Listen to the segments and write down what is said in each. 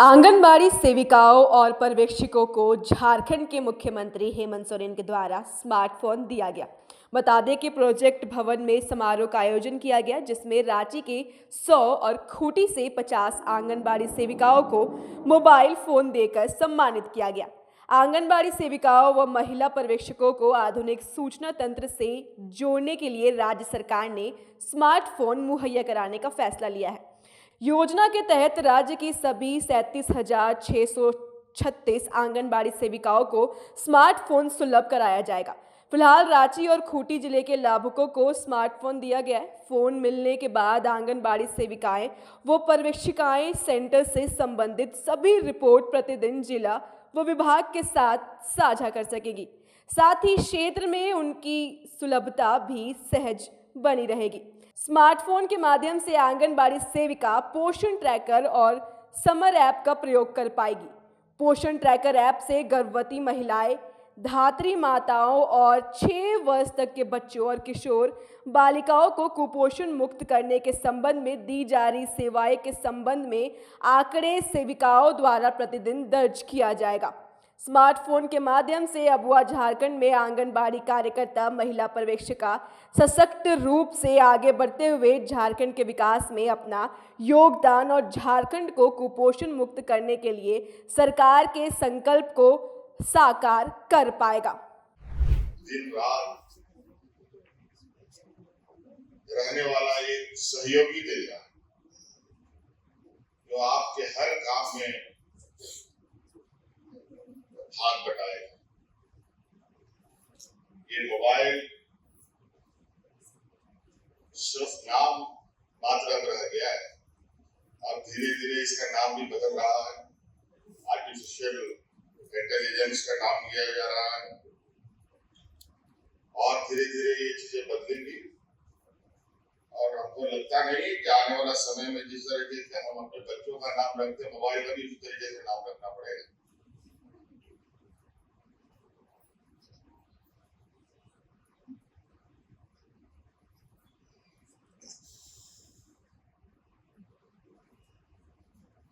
आंगनबाड़ी सेविकाओं और पर्यवेक्षकों को झारखंड के मुख्यमंत्री हेमंत सोरेन के द्वारा स्मार्टफोन दिया गया। बता दें कि प्रोजेक्ट भवन में समारोह का आयोजन किया गया, जिसमें रांची के 100 और खूंटी से 50 आंगनबाड़ी सेविकाओं को मोबाइल फोन देकर सम्मानित किया गया। आंगनबाड़ी सेविकाओं व महिला पर्यवेक्षकों को आधुनिक सूचना तंत्र से जोड़ने के लिए राज्य सरकार ने स्मार्टफोन मुहैया कराने का फैसला लिया है। योजना के तहत राज्य की सभी 37,636 आंगनबाड़ी सेविकाओं को स्मार्टफोन सुलभ कराया जाएगा। फिलहाल रांची और खूंटी जिले के लाभुकों को स्मार्टफोन दिया गया है। फोन मिलने के बाद आंगनबाड़ी सेविकाएं व पर्यवेक्षिकाएं सेंटर से संबंधित सभी रिपोर्ट प्रतिदिन जिला व विभाग के साथ साझा कर सकेगी। साथ ही क्षेत्र में उनकी सुलभता भी सहज बनी रहेगी। स्मार्टफोन के माध्यम से आंगनबाड़ी सेविका पोषण ट्रैकर और समर ऐप का प्रयोग कर पाएगी। पोषण ट्रैकर ऐप से गर्भवती महिलाएं, धात्री माताओं और 6 वर्ष तक के बच्चों और किशोर बालिकाओं को कुपोषण मुक्त करने के संबंध में दी जा रही सेवाएं के संबंध में आंकड़े सेविकाओं द्वारा प्रतिदिन दर्ज किया जाएगा। स्मार्टफोन के माध्यम से अबुआ झारखंड में आंगनबाड़ी कार्यकर्ता, महिला पर्यवेक्षिका सशक्त रूप से आगे बढ़ते हुए झारखंड के विकास में अपना योगदान और झारखंड को कुपोषण मुक्त करने के लिए सरकार के संकल्प को साकार कर पाएगा। दिन रात रहने वाला एक सहयोगी देगा जो आपके हर काम में हाथ बटाएगा। ये मोबाइल सिर्फ नाम मात्र रह गया है। अब धीरे धीरे इसका नाम भी बदल रहा है। आर्टिफिशियल इंटेलिजेंस का नाम लिया जा रहा है और धीरे धीरे ये चीजें बदलेंगी। और हमको लगता नहीं कि आने वाला समय में जिस तरीके से हम अपने बच्चों का नाम रखते हैं, मोबाइल का भी उसी तरीके से नाम रखना पड़ेगा।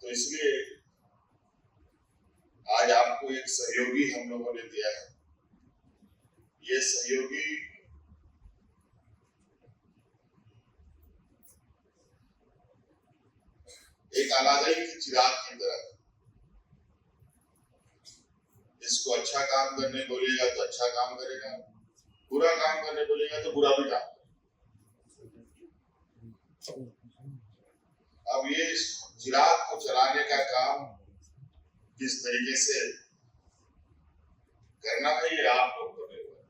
तो इसलिए आज आपको एक सहयोगी हम लोगों ने दिया है। ये सहयोगी एक अलादई की चिराग की तरह, इसको अच्छा काम करने बोलेगा तो अच्छा काम करेगा, बुरा काम करने बोलेगा तो बुरा भी काम करेगा। अब ये चिराग को चलाने का काम किस तरीके से करना है ये आप लोग को नहीं हुआ।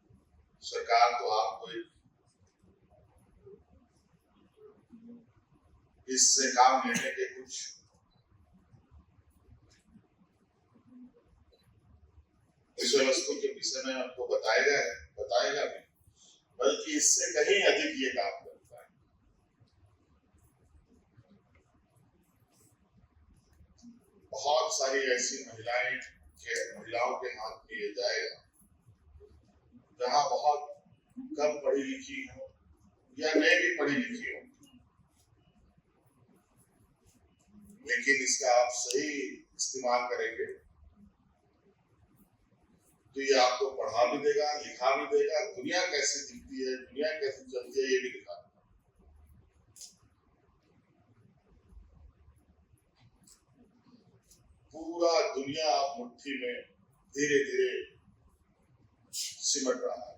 सरकार तो आपको इससे काम लेने के कुछ विषय वस्तु के विषय में आपको बताएगा भी, बल्कि इससे कहीं अधिक ये काम करता है। बहुत सारी ऐसी महिलाओं के हाथ में ये जाएगा जहां बहुत कम पढ़ी लिखी हो या नहीं भी पढ़ी लिखी हो, लेकिन इसका आप सही इस्तेमाल करेंगे तो ये आपको पढ़ा भी देगा, लिखा भी देगा, दुनिया कैसे दिखती है, दुनिया कैसे चलती है, ये भी दिखा देगा। पूरा दुनिया आप मुट्ठी में धीरे धीरे सिमट रहा है।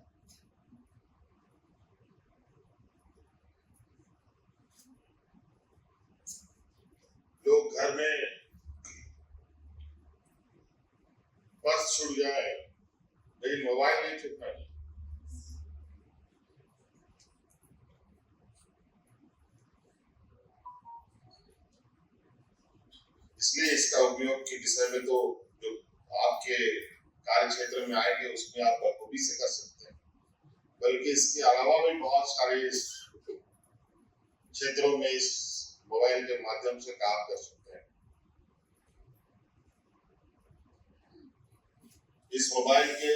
लोग घर में पर्स छूट जाए लेकिन मोबाइल नहीं छूटना चाहिए। इसलिए इसका उपयोग के विषय में तो जो आपके कार्य क्षेत्र में आएंगे उसमें आप बखूबी से कर सकते हैं, बल्कि इसके अलावा भी बहुत सारे क्षेत्रों में इस मोबाइल के माध्यम से काम कर सकते हैं। इस मोबाइल के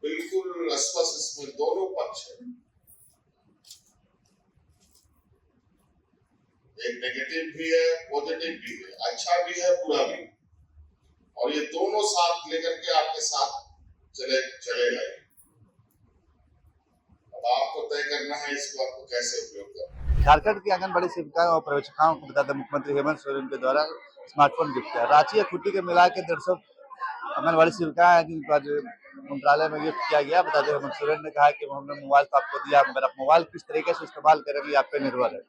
बिल्कुल स्पष्ट इसमें दोनों पक्ष है। एक नेगेटिव भी है, पॉजिटिव भी है, अच्छा भी है, बुरा भी है, और ये दोनों साथ लेकर के आपके साथ चलेगा। अब आपको तय करना है इसको आपको कैसे उपयोग करना है। झारखंड की आंगनबाड़ी सेविकाओं और पर्यवेक्षिकाओं को बताते मुख्यमंत्री हेमंत सोरेन के द्वारा स्मार्टफोन गिफ्ट किया। रांची या खूंटी के मिला के 150 आंगनबाड़ी सेविकाएं हैं जिनको आज मंत्रालय में गिफ्ट किया गया। बताते हेमंत सोरेन ने कहा कि हमने मोबाइल तो आपको दिया, मगर आप मोबाइल किस तरीके से इस्तेमाल करेंगे आप पे निर्भर है।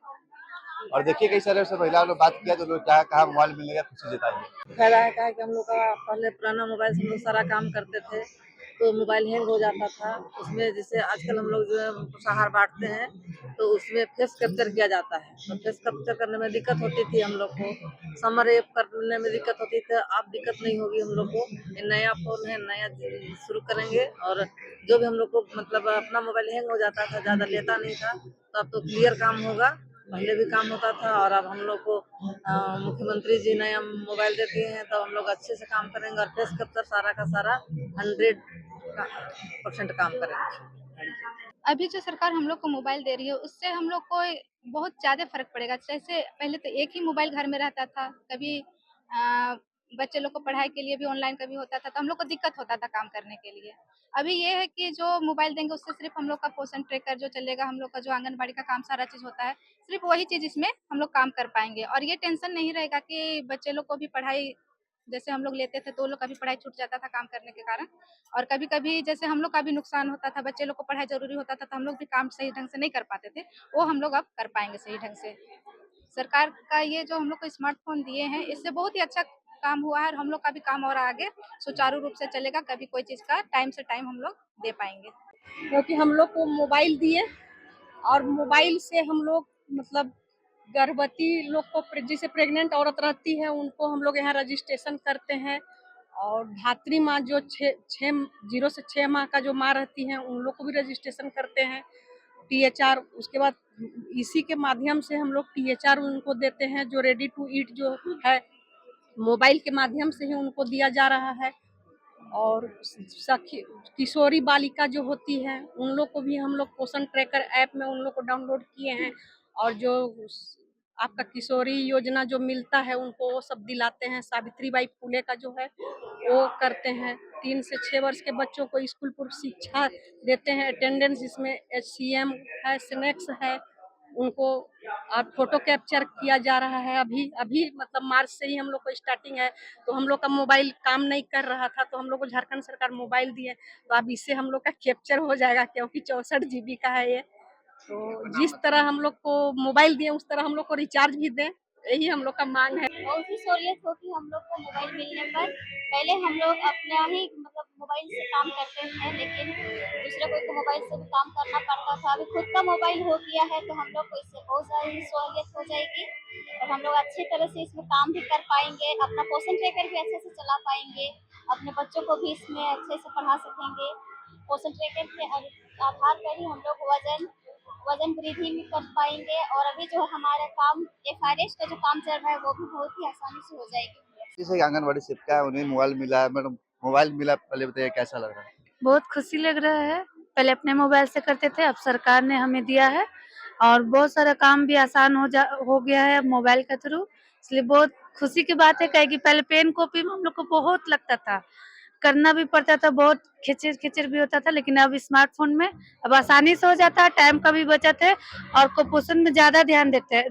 और देखिए कई सारे से महिलाओं ने बात किया तो लोग क्या कहा मोबाइल मिलने का खुशी जताई। फायदा है क्या कि हम लोग का पहले पुराना मोबाइल से हम लोग सारा काम करते थे तो मोबाइल हैंग हो जाता था। उसमें जैसे आजकल हम लोग जो है पोषाहार बांटते हैं तो उसमें फेस कैप्चर किया जाता है, तो फेस कैप्चर करने में दिक्कत होती थी हम लोग को, समर ऐप करने में दिक्कत होती थी। अब दिक्कत नहीं होगी हम लोग को। ये नया फोन है, नया शुरू करेंगे और जो भी हम लोग को मतलब अपना मोबाइल हैंग हो जाता था, ज़्यादा लेता नहीं था, तो अब तो क्लियर काम होगा। पहले भी काम होता था और अब हम लोग को मुख्यमंत्री जी नया मोबाइल दे दिए हैं तो हम लोग अच्छे से काम करेंगे और फेस कैप्चर सारा का सारा 100% काम करेंगे। अभी जो सरकार हम लोग को मोबाइल दे रही है उससे हम लोग को बहुत ज़्यादा फर्क पड़ेगा। जैसे पहले तो एक ही मोबाइल घर में रहता था, कभी बच्चे लोग को पढ़ाई के लिए भी ऑनलाइन कभी होता था तो हम लोग को दिक्कत होता था काम करने के लिए। अभी ये है कि जो मोबाइल देंगे उससे सिर्फ हम लोग का पोषण ट्रैकर जो चलेगा, हम लोग का जो आंगनबाड़ी का काम सारा चीज़ होता है, सिर्फ वही चीज़ इसमें हम लोग काम कर पाएंगे और ये टेंशन नहीं रहेगा कि बच्चे लोग को भी पढ़ाई जैसे हम लोग लेते थे तो वो लोग का भी पढ़ाई छूट जाता था काम करने के कारण। और कभी-कभी जैसे हम लोग का भी नुकसान होता था, बच्चे लोग को पढ़ाई ज़रूरी होता था तो हम लोग भी काम सही ढंग से नहीं कर पाते थे, वो हम लोग अब कर पाएँगे सही ढंग से। सरकार का ये जो हम लोग को स्मार्टफ़ोन दिए हैं, इससे बहुत ही अच्छा काम हुआ है और हम लोग का भी काम और आगे सुचारू रूप से चलेगा, कभी कोई चीज़ का टाइम से टाइम हम लोग दे पाएँगे। क्योंकि हम लोग को मोबाइल दिए और मोबाइल से हम लोग मतलब गर्भवती लोग को जैसे प्रेग्नेंट औरत रहती है उनको हम लोग यहाँ रजिस्ट्रेशन करते हैं और धात्री माँ जो 0 से 6 माह का जो माँ रहती हैं उन लोग को भी रजिस्ट्रेशन करते हैं THR। उसके बाद इसी के माध्यम से हम लोग THR उनको देते हैं जो रेडी टू ईट जो है मोबाइल के माध्यम से ही उनको दिया जा रहा है। और किशोरी बालिका जो होती है उन लोग को भी हम लोग पोषण ट्रैकर ऐप में उन लोग को डाउनलोड किए हैं और जो आपका किशोरी योजना जो मिलता है उनको वो सब दिलाते हैं। सावित्रीबाई फुले का जो है वो करते हैं। 3 से 6 वर्ष के बच्चों को स्कूल पूर्व शिक्षा देते हैं। अटेंडेंस इसमें HCM है, स्नैक्स है, उनको अब फोटो कैप्चर किया जा रहा है। अभी मतलब मार्च से ही हम लोग को स्टार्टिंग है तो हम लोग का मोबाइल काम नहीं कर रहा था तो हम लोग को झारखंड सरकार मोबाइल दिए तो अब इससे हम लोग का कैप्चर हो जाएगा क्योंकि 64 GB का है ये। तो जिस तरह हम लोग को मोबाइल दिए उस तरह हम लोग को रिचार्ज भी दें, यही हम लोग का मांग है। बहुत ही सहूलियत होगी हम लोग को मोबाइल मिलने पर। पहले हम लोग अपना ही मतलब मोबाइल से काम करते थे लेकिन दूसरे कोई को मोबाइल से भी काम करना पड़ता था। अभी खुद का मोबाइल हो गया है तो हम लोग को इससे बहुत सारी सहूलियत हो जाएगी और हम लोग अच्छी तरह से इसमें काम भी कर पाएंगे, अपना पोषण ट्रैकर भी अच्छे से चला पाएंगे, अपने बच्चों को भी इसमें अच्छे से पढ़ा सकेंगे। पोषण ट्रैकर के आधार पर ही हम लोग वजन वृद्धि भी कर पाएंगे और अभी जो हमारा काम FRS का जो काम चल रहा है वो भी बहुत ही आसानी से हो जाएगी। जैसे आंगनबाड़ी सेविका है उन्हें मोबाइल मिला है, मैडम मोबाइल मिला, पहले बताइए कैसा लग रहा है? बहुत खुशी लग रहा है। पहले अपने मोबाइल से करते थे, अब सरकार ने हमें दिया है और बहुत सारा काम भी आसान हो गया है मोबाइल के थ्रू, इसलिए बहुत खुशी की बात है। क्या कि पहले पेन कॉपी में हम लोग को बहुत लगता था, करना भी पड़ता था, बहुत खिचर भी होता था, लेकिन अब स्मार्टफोन में अब आसानी से हो जाता है, टाइम का भी बचत है और कुपोषण में ज़्यादा ध्यान देते हैं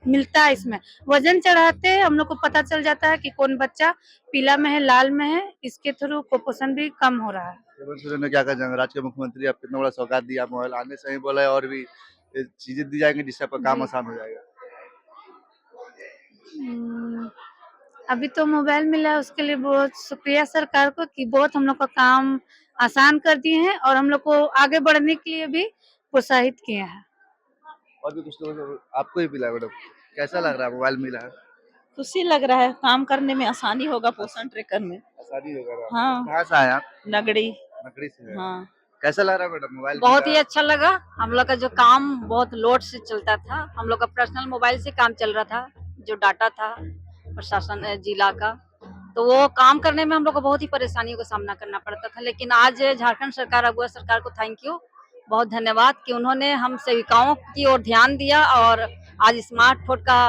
मिलता है। इसमें वजन चढ़ाते हैं, हम लोग को पता चल जाता है कि कौन बच्चा पीला में है, लाल में है, इसके थ्रू कुपोषण भी कम हो रहा है। हेमंत सोरेन ने क्या कहा जाएगा, राज्य के मुख्यमंत्री आप कितना बड़ा सौगात दिया, मोबाइल आने से ही बोला है और भी चीजें दी जाएंगी जिससे आपका काम आसान हो जाएगा। अभी तो मोबाइल मिला है उसके लिए बहुत शुक्रिया सरकार को कि बहुत हम लोग का काम आसान कर दिए हैं और हम लोग को आगे बढ़ने के लिए भी प्रोत्साहित किए हैं। और भी कुछ लोग आपको ही मिला मैडम, कैसा लग रहा है मोबाइल मिला है? खुशी लग रहा है, काम करने में आसानी होगा पोषण ट्रैकर में। आसानी होगा। हाँ। कहाँ से आए आप? नगड़ी से। हाँ। कैसा लग रहा है मैडम मोबाइल? बहुत ही अच्छा लगा। हम लोग का जो काम बहुत लोड से चलता था, हम लोग का पर्सनल मोबाइल से काम चल रहा था, जो डाटा था प्रशासन जिला का, तो वो काम करने में हम लोग को बहुत ही परेशानियों का सामना करना पड़ता था। लेकिन आज झारखंड सरकार, अगुआ सरकार को थैंक यू, बहुत धन्यवाद कि उन्होंने हम सेविकाओं की ओर ध्यान दिया और आज स्मार्टफोन का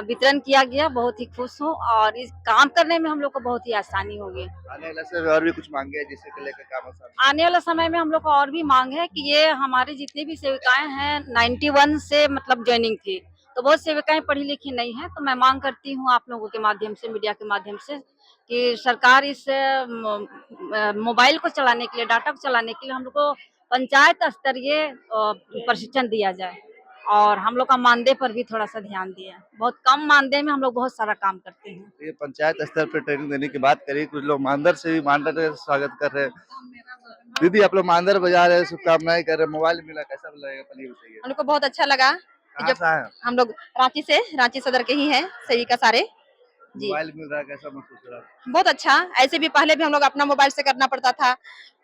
वितरण किया गया। बहुत ही खुश हूँ और इस काम करने में हम लोग को बहुत ही आसानी होगी। आने वाले समय में और भी कुछ मांगे हैं जिससे लेकर काम आसान आने वाला समय में हम लोग को और भी मांग है कि ये हमारी जितनी भी सेविकाएं हैं 91 से मतलब ज्वाइनिंग थी, तो बहुत सेविकाएं पढ़ी लिखी नहीं है। तो मैं मांग करती हूँ आप लोगों के माध्यम से, मीडिया के माध्यम से, कि सरकार इस मोबाइल को चलाने के लिए, डाटा को चलाने के लिए हम लोग को पंचायत स्तरीय प्रशिक्षण दिया जाए और हम लोग का मानदेय पर भी थोड़ा सा ध्यान दिया। बहुत कम मानदेय में हम लोग बहुत सारा काम करते हैं। ये पंचायत स्तर पर ट्रेनिंग देने की बात करी, कुछ लोग मानदर से भी मानदर स्वागत कर रहे हैं। दीदी आप लोग मानदर बजा रहे हैं, शुभकामनाएं कर रहे हैं, मोबाइल मिला, कैसा लगेगा? पनीर बताइए। हम लोग को बहुत अच्छा लगा। कहाँ से आए हैं? हम लोग रांची सदर के ही हैं, सेविका सारे जी। मोबाइल मिल रहा है, कैसा महसूस हो रहा है? बहुत अच्छा। ऐसे भी पहले भी हम लोग अपना मोबाइल से करना पड़ता था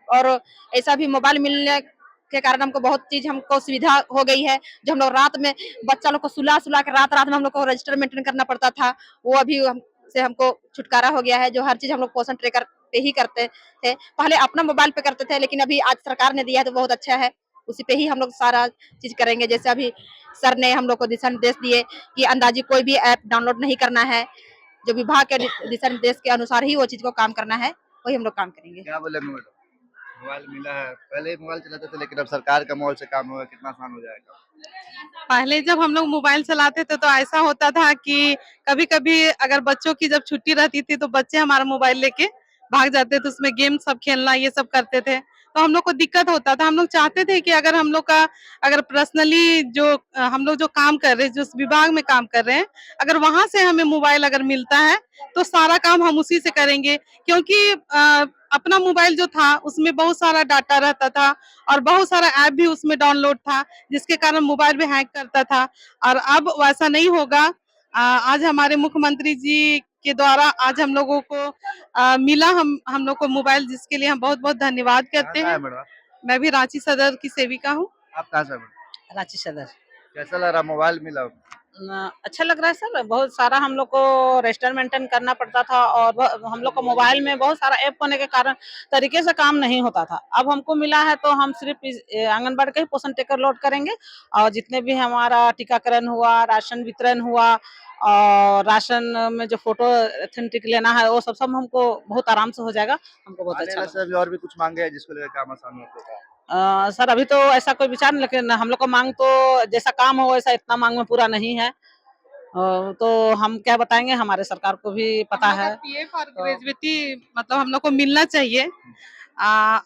और ऐसा भी मोबाइल मिलने के कारण हमको बहुत चीज हमको सुविधा हो गई है। जो हम लोग रात में बच्चा लोग को सुला के रात में हम लोग को रजिस्टर मेंटेन करना पड़ता था, वो अभी से हमको छुटकारा हो गया है। जो हर चीज हम लोग पोषण ट्रैकर पे ही करते थे, पहले अपना मोबाइल पे करते थे, लेकिन अभी आज सरकार ने दिया है तो बहुत अच्छा है, उसी पे ही हम लोग सारा चीज करेंगे। जैसे अभी सर ने हम लोग को दिशा निर्देश दिए कि अंदाजी कोई भी ऐप डाउनलोड नहीं करना है, जो विभाग के दिशा निर्देश के अनुसार ही वो चीज को काम करना है, वही हम लोग काम करेंगे। क्या बोले मैडम? मोबाइल मिला है, पहले मोबाइल चलाते थे लेकिन अब सरकार का मोबाइल से काम होगा, कितना आसान हो जाएगा? पहले जब हम लोग मोबाइल चलाते थे तो ऐसा होता था कि कभी-कभी अगर बच्चों की जब छुट्टी रहती थी तो बच्चे हमारा मोबाइल लेके भाग जाते थे, उसमें गेम सब खेलना ये सब करते थे, तो हम लोग को दिक्कत होता था। हम लोग चाहते थे कि अगर हम लोग का अगर पर्सनली जो हम लोग जो काम कर रहे हैं, जिस विभाग में काम कर रहे हैं, अगर वहां से हमें मोबाइल अगर मिलता है तो सारा काम हम उसी से करेंगे, क्योंकि अपना मोबाइल जो था उसमें बहुत सारा डाटा रहता था और बहुत सारा ऐप भी उसमें डाउनलोड था, जिसके कारण मोबाइल भी हैक करता था। और अब वैसा नहीं होगा। आज हमारे मुख्यमंत्री जी के द्वारा आज हम लोगों को मिला हम लोग को मोबाइल, जिसके लिए हम बहुत-बहुत धन्यवाद करते कहाँ से हैं। आए मैडम? मैं भी रांची सदर की सेविका हूँ। आप कहाँ से आए मैडम? रांची सदर। कैसा लग रहा मोबाइल मिला? अच्छा लग रहा है सर। बहुत सारा हम लोग को रजिस्टर मेंटेन करना पड़ता था और हम लोग को मोबाइल में बहुत सारा ऐप होने के कारण तरीके से काम नहीं होता था। अब हमको मिला है तो हम सिर्फ आंगनबाड़ी का ही पोषण ट्रैकर लोड करेंगे और जितने भी हमारा टीकाकरण हुआ, राशन वितरण हुआ और राशन में जो फोटो ऑथेंटिक लेना है वो सब हमको बहुत आराम से हो जाएगा। हमको बहुत अच्छा लगा। अभी और भी कुछ मांगे हैं जिसको लेकर काम आसान होगा? सर अभी तो ऐसा कोई विचार नहीं, लेकिन हम लोग का मांग तो जैसा काम हो वैसा इतना मांग में पूरा नहीं है। तो हम क्या बताएंगे, हमारे सरकार को भी पता है। पीएफ और ग्रेजुएटी मतलब हम लोग को मिलना चाहिए।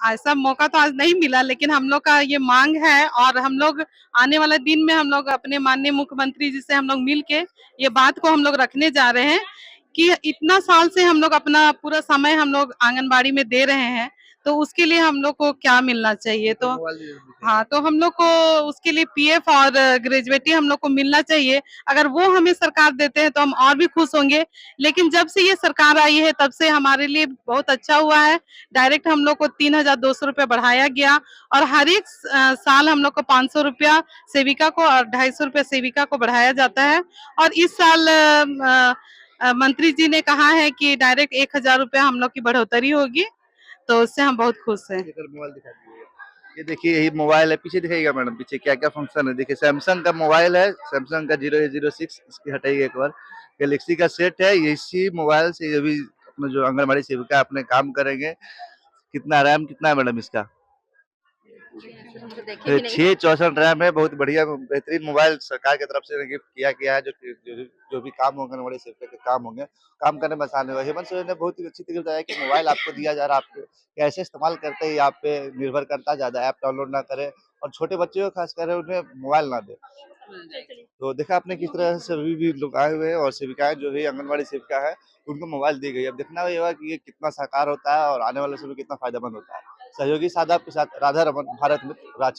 ऐसा मौका तो आज नहीं मिला, लेकिन हम लोग का ये मांग है और हम लोग आने वाले दिन में हम लोग अपने माननीय मुख्यमंत्री जी से हम लोग मिल के ये बात को हम लोग रखने जा रहे हैं कि इतना साल से हम लोग अपना पूरा समय हम लोग आंगनबाड़ी में दे रहे हैं, तो उसके लिए हम लोग को क्या मिलना चाहिए। तो हाँ, तो हम लोग को उसके लिए पीएफ और ग्रेजुएटी हम लोग को मिलना चाहिए। अगर वो हमें सरकार देते हैं तो हम और भी खुश होंगे, लेकिन जब से ये सरकार आई है तब से हमारे लिए बहुत अच्छा हुआ है। डायरेक्ट हम लोग को 3,200 रुपया बढ़ाया गया और हर एक साल हम लोग को 500 रुपया सेविका को और 250 रुपया सेविका को बढ़ाया जाता है। और इस साल मंत्री जी ने कहा है कि डायरेक्ट 1,000 रुपया हम लोग की बढ़ोतरी होगी, तो उससे हम बहुत खुश हैं। मोबाइल दिखा दीजिए। ये देखिए यही मोबाइल है, पीछे दिखाइएगा मैडम, पीछे क्या क्या फंक्शन है। देखिए सैमसंग का मोबाइल है, सैमसंग का 0806, इसकी हटाइए एक बार। गैलेक्सी का सेट है, इसी मोबाइल से ये भी अपना जो आंगनबाड़ी सेविका अपने काम करेंगे। कितना रैम कितना है मैडम इसका? 664 रैम है। बहुत बढ़िया बेहतरीन मोबाइल सरकार की तरफ से गिफ्ट किया गया है। जो भी काम होंगे आंगनबाड़ी सेविका के काम होंगे, काम करने में आसान होगा। हेमंत सोरेन ने बहुत ही अच्छी तरीके से बताया कि मोबाइल आपको दिया जा रहा है, आपको कैसे इस्तेमाल करते हैं आप पे निर्भर करता है। ज्यादा ऐप डाउनलोड ना करें और छोटे बच्चों को खास कर उन्हें मोबाइल ना दे। तो देखा आपने किस तरह से सभी भी लोग आए हुए हैं और सेविकाएं जो है आंगनबाड़ी सेविका है उनको मोबाइल दी गई। अब देखना होगा कि ये कितना साकार होता है और आने वाले समय कितना फायदेमंद होता है। सहयोगी सादाब के साथ राधा रमन, भारत मित्र, रांची।